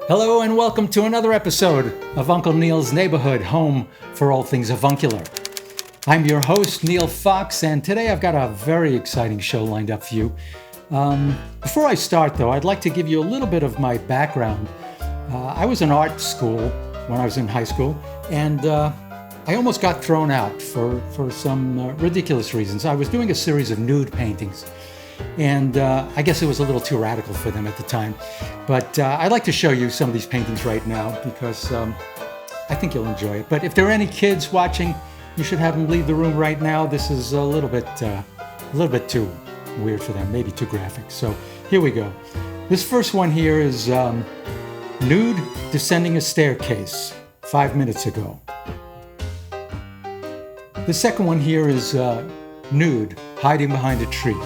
Hello and welcome to another episode of Uncle Neal's Neighborhood, home for all things avuncular. I'm your host, Neal Fox, and today I've got a very exciting show lined up for you. Before I start, though, I'd like to give you a little bit of my background. I was in art school when I was in high school, and I almost got thrown out for some ridiculous reasons. I was doing a series of nude paintings, and I guess it was a little too radical for them at the time. But I'd like to show you some of these paintings right now because I think you'll enjoy it. But if there are any kids watching, you should have them leave the room right now. This is a little bit too weird for them, maybe too graphic. So here we go. This first one here is nude descending a staircase 5 minutes ago. The second one here is nude hiding behind a tree.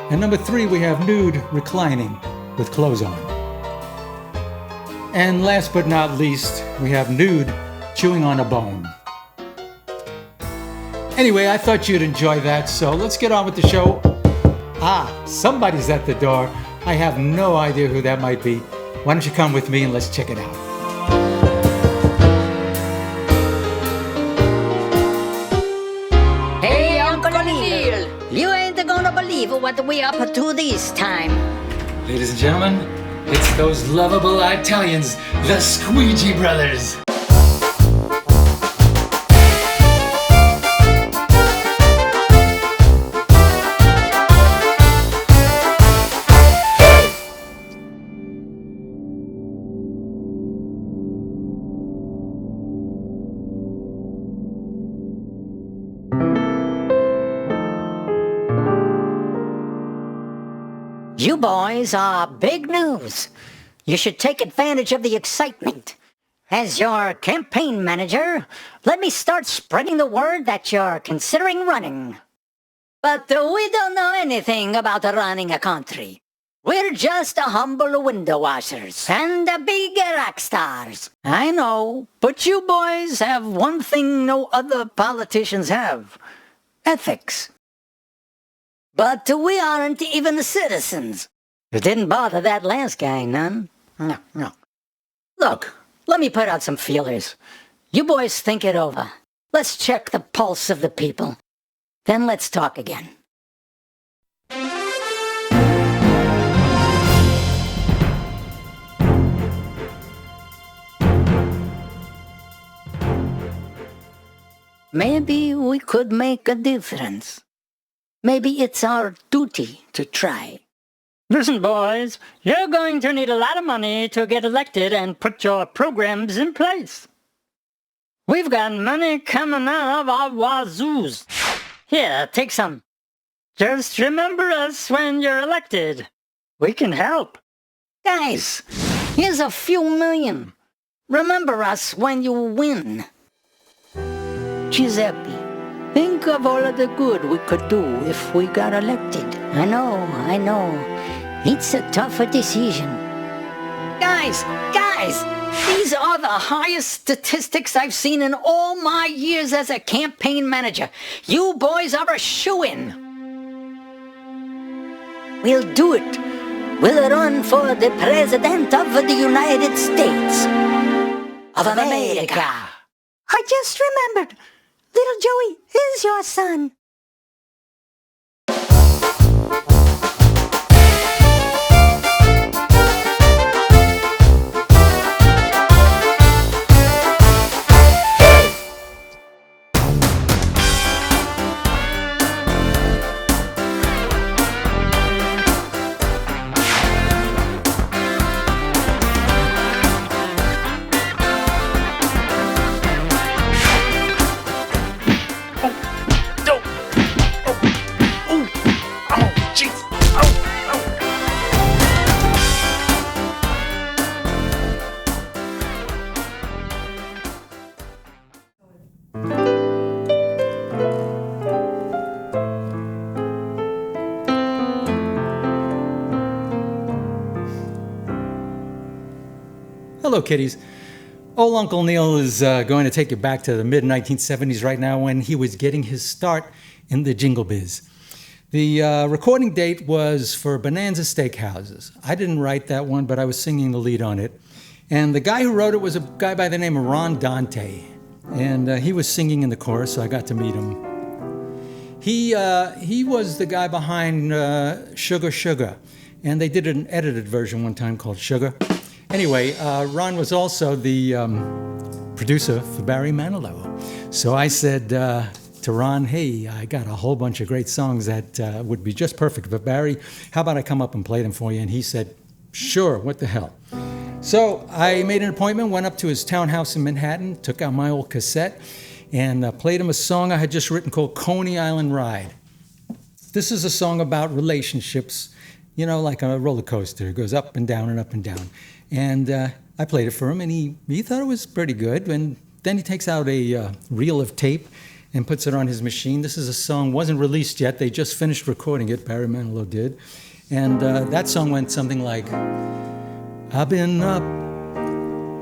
And number 3, we have nude reclining with clothes on. And last but not least, we have nude chewing on a bone. Anyway, I thought you'd enjoy that, so let's get on with the show. Somebody's at the door. I have no idea who that might be. Why don't you come with me and let's check it out. Hey, Uncle Neal! You ain't gonna believe what we up to this time. Ladies and gentlemen, it's those lovable Italians, the Squeegee Brothers. You boys are big news. You should take advantage of the excitement. As your campaign manager, let me start spreading the word that you're considering running. But we don't know anything about running a country. We're just a humble window washers and big rock stars. I know, but you boys have one thing no other politicians have: ethics. But we aren't even citizens. It didn't bother that last guy none. No. Look, let me put out some feelers. You boys think it over. Let's check the pulse of the people. Then let's talk again. Maybe we could make a difference. Maybe it's our duty to try. Listen, boys, you're going to need a lot of money to get elected and put your programs in place. We've got money coming out of our wazoos. Here, take some. Just remember us when you're elected. We can help. Guys, here's a few million. Remember us when you win. Giuseppe, think of all of the good we could do if we got elected. I know. It's a tougher decision. Guys! These are the highest statistics I've seen in all my years as a campaign manager. You boys are a shoo-in. We'll do it. We'll run for the President of the United States of America. I just remembered. Little Joey is your son. Hello, kiddies. Old Uncle Neal is going to take you back to the mid-1970s right now when he was getting his start in the jingle biz. The recording date was for Bonanza Steakhouses. I didn't write that one, but I was singing the lead on it. And the guy who wrote it was a guy by the name of Ron Dante. And he was singing in the chorus, so I got to meet him. He was the guy behind Sugar Sugar. And they did an edited version one time called Sugar. Anyway, Ron was also the producer for Barry Manilow. So I said to Ron, hey, I got a whole bunch of great songs that would be just perfect for Barry. How about I come up and play them for you? And he said, sure, what the hell. So I made an appointment, went up to his townhouse in Manhattan, took out my old cassette, and played him a song I had just written called Coney Island Ride. This is a song about relationships, you know, like a roller coaster. It goes up and down and up and down. And I played it for him, and he thought it was pretty good. And then he takes out a reel of tape and puts it on his machine. This is a song, wasn't released yet. They just finished recording it, Barry Manilow did. And that song went something like, I've been up,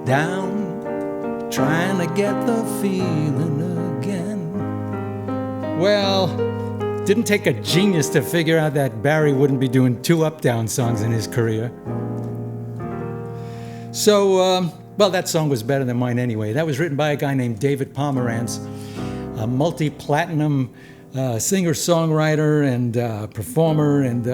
down, trying to get the feeling again. Well, didn't take a genius to figure out that Barry wouldn't be doing 2 up-down songs in his career. So, well, that song was better than mine anyway. That was written by a guy named David Pomerantz, a multi-platinum singer-songwriter and performer. And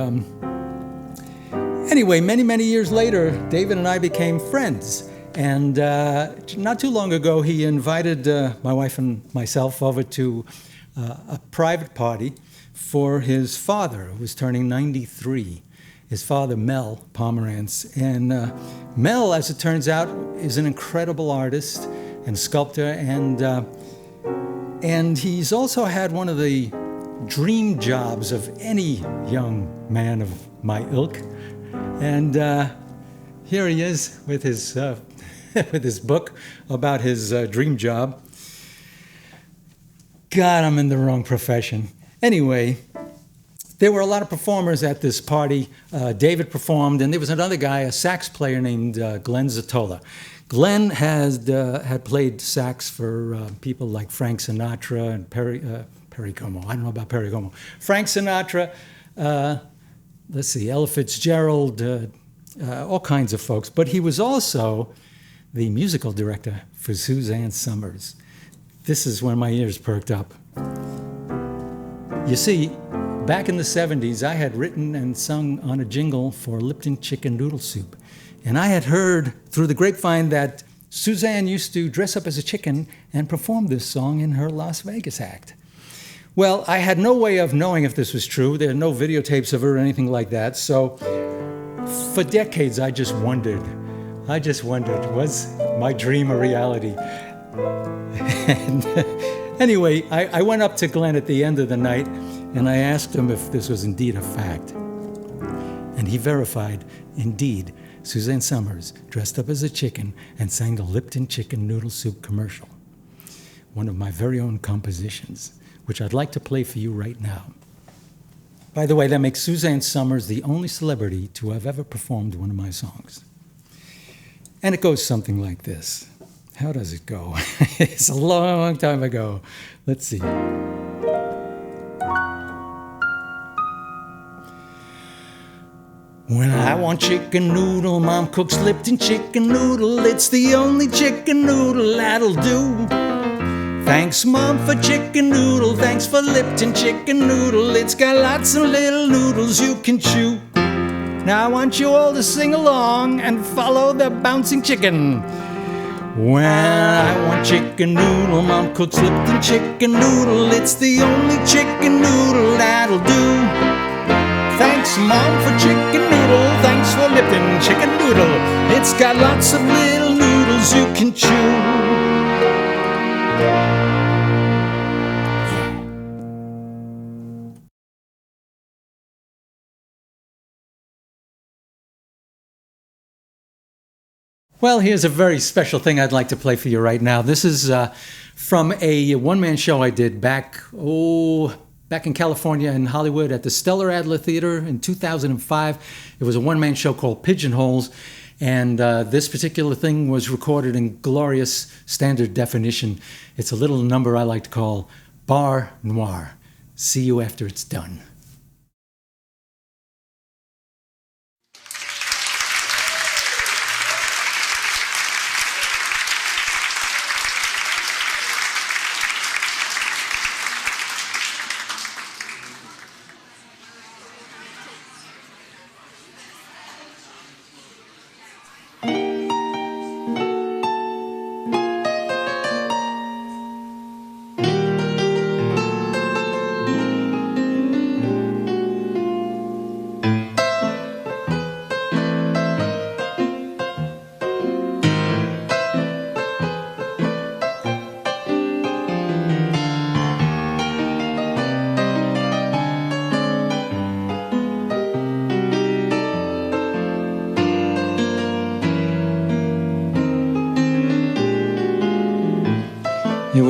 anyway, many, many years later, David and I became friends. And not too long ago, he invited my wife and myself over to a private party for his father, who was turning 93. His father, Mel Pomerantz. And Mel, as it turns out, is an incredible artist and sculptor. And he's also had one of the dream jobs of any young man of my ilk. And here he is with his with his book about his dream job. God, I'm in the wrong profession. Anyway, there were a lot of performers at this party. David performed, and there was another guy, a sax player named Glenn Zatola. Glenn had played sax for people like Frank Sinatra and Perry Como. I don't know about Perry Como. Frank Sinatra, let's see, Ella Fitzgerald, all kinds of folks. But he was also the musical director for Suzanne Summers. This is when my ears perked up. You see, back in the 70s, I had written and sung on a jingle for Lipton Chicken Noodle Soup. And I had heard through the grapevine that Suzanne used to dress up as a chicken and perform this song in her Las Vegas act. Well, I had no way of knowing if this was true. There are no videotapes of her or anything like that. So for decades, I just wondered, was my dream a reality? And anyway, I went up to Glenn at the end of the night, and I asked him if this was indeed a fact. And he verified, indeed, Suzanne Summers dressed up as a chicken and sang the Lipton Chicken Noodle Soup commercial. One of my very own compositions, which I'd like to play for you right now. By the way, that makes Suzanne Summers the only celebrity to have ever performed one of my songs. And it goes something like this. How does it go? It's a long time ago. Let's see. When I want chicken noodle, Mom cooks Lipton chicken noodle. It's the only chicken noodle that'll do. Thanks, Mom, for chicken noodle. Thanks for Lipton chicken noodle. It's got lots of little noodles you can chew. Now I want you all to sing along and follow the bouncing chicken. When I want chicken noodle, Mom cooks Lipton chicken noodle. It's the only chicken noodle that'll do. Thanks, Mom, for chicken noodle. Thanks for Lipton chicken noodle. It's got lots of little noodles you can chew. Well, here's a very special thing I'd like to play for you right now. This is from a one-man show I did back in California in Hollywood at the Stellar Adler Theater in 2005. It was a one-man show called Pigeonholes, and this particular thing was recorded in glorious standard definition. It's a little number I like to call Bar Noir. See you after it's done.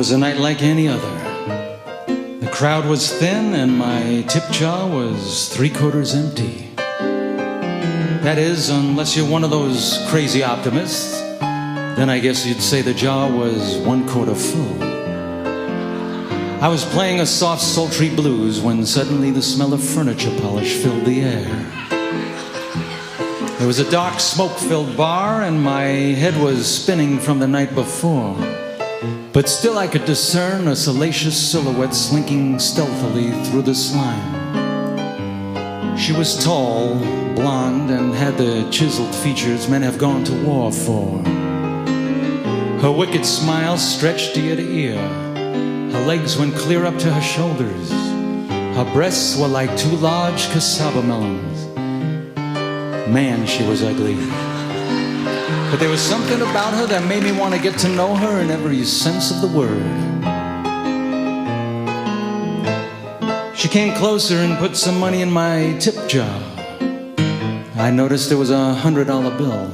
was a night like any other. The crowd was thin and my tip jar was 3/4 empty. That is, unless you're one of those crazy optimists, then I guess you'd say the jar was 1/4 full. I was playing a soft, sultry blues when suddenly the smell of furniture polish filled the air. There was a dark, smoke-filled bar, and my head was spinning from the night before. But still I could discern a salacious silhouette slinking stealthily through the slime. She was tall, blonde, and had the chiseled features men have gone to war for. Her wicked smile stretched ear to ear. Her legs went clear up to her shoulders. Her breasts were like 2 large cassava melons. Man, she was ugly. But there was something about her that made me want to get to know her in every sense of the word. She came closer and put some money in my tip jar. I noticed there was a $100 bill.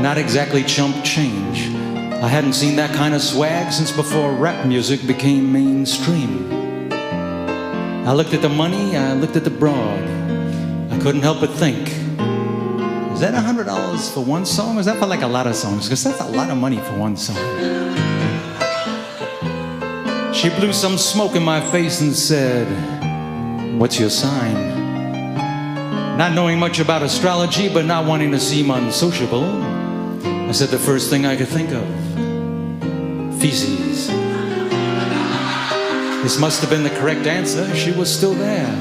Not exactly chump change. I hadn't seen that kind of swag since before rap music became mainstream. I looked at the money, I looked at the broad. I couldn't help but think, is that $100 for one song, or is that for like a lot of songs? Because that's a lot of money for one song. She blew some smoke in my face and said, "What's your sign?" Not knowing much about astrology, but not wanting to seem unsociable, I said the first thing I could think of. Feces. This must have been the correct answer. She was still there.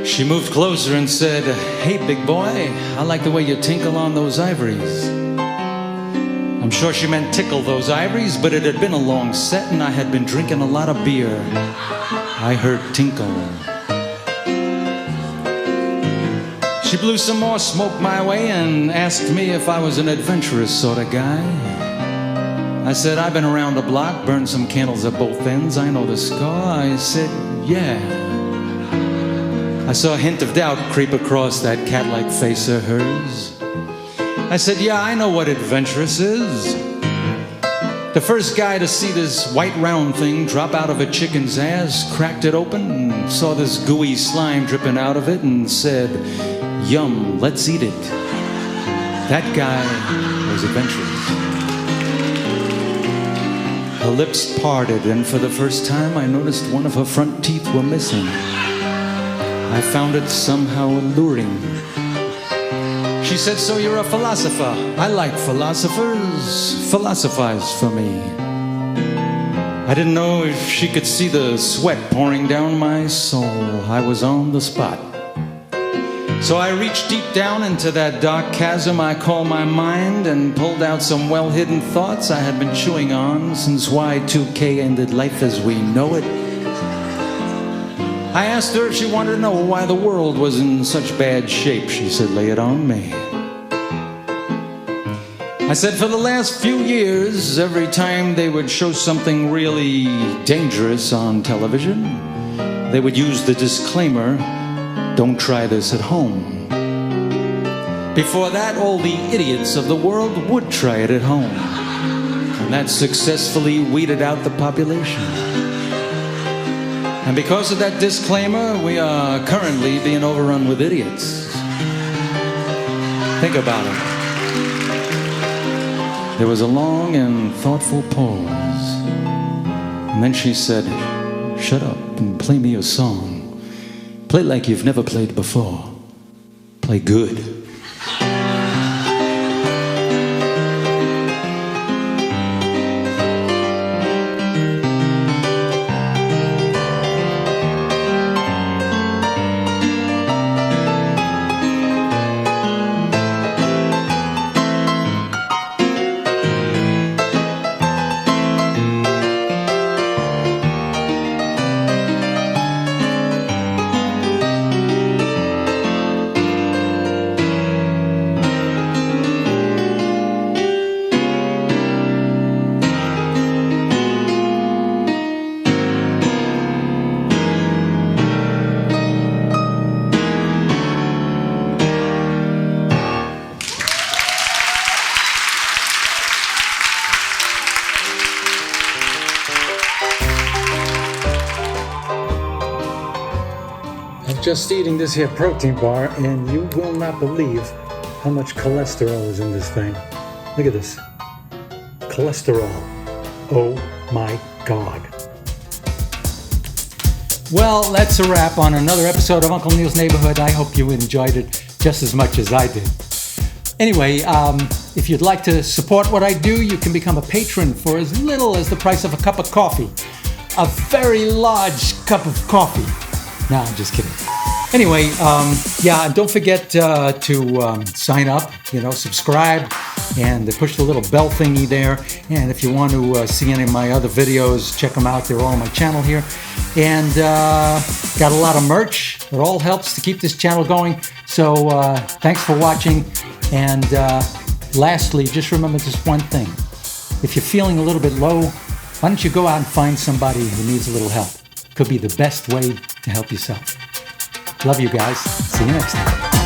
She moved closer and said, "Hey, big boy, I like the way you tinkle on those ivories." I'm sure she meant tickle those ivories, but it had been a long set and I had been drinking a lot of beer. I heard tinkle. She blew some more smoke my way and asked me if I was an adventurous sort of guy. I said, "I've been around the block, burned some candles at both ends, I know the score." I said, "Yeah." I saw a hint of doubt creep across that cat-like face of hers. I said, "Yeah, I know what adventurous is. The first guy to see this white round thing drop out of a chicken's ass cracked it open and saw this gooey slime dripping out of it and said, 'Yum, let's eat it.' That guy was adventurous." Her lips parted, and for the first time I noticed one of her front teeth were missing. I found it somehow alluring. She said, "So you're a philosopher? I like philosophers. Philosophize for me." I didn't know if she could see the sweat pouring down my soul. I was on the spot. So I reached deep down into that dark chasm I call my mind and pulled out some well-hidden thoughts I had been chewing on since Y2K ended life as we know it. I asked her if she wanted to know why the world was in such bad shape. She said, "Lay it on me." I said, "For the last few years, every time they would show something really dangerous on television, they would use the disclaimer, 'Don't try this at home.' Before that, all the idiots of the world would try it at home, and that successfully weeded out the population. And because of that disclaimer, we are currently being overrun with idiots." Think about it. There was a long and thoughtful pause. And then she said, "Shut up and play me a song. Play like you've never played before. Play good." just eating this here protein bar, and you will not believe how much cholesterol is in this thing. Look at this. Cholesterol. Oh my God. Well, that's a wrap on another episode of Uncle Neal's Neighborhood. I hope you enjoyed it just as much as I did. Anyway, if you'd like to support what I do, you can become a patron for as little as the price of a cup of coffee. A very large cup of coffee. No, I'm just kidding. Anyway, yeah, don't forget to sign up, subscribe, and push the little bell thingy there. And if you want to see any of my other videos, check them out. They're all on my channel here. And got a lot of merch. It all helps to keep this channel going. So thanks for watching. And lastly, just remember just one thing. If you're feeling a little bit low, why don't you go out and find somebody who needs a little help? Could be the best way to help yourself. Love you guys. See you next time.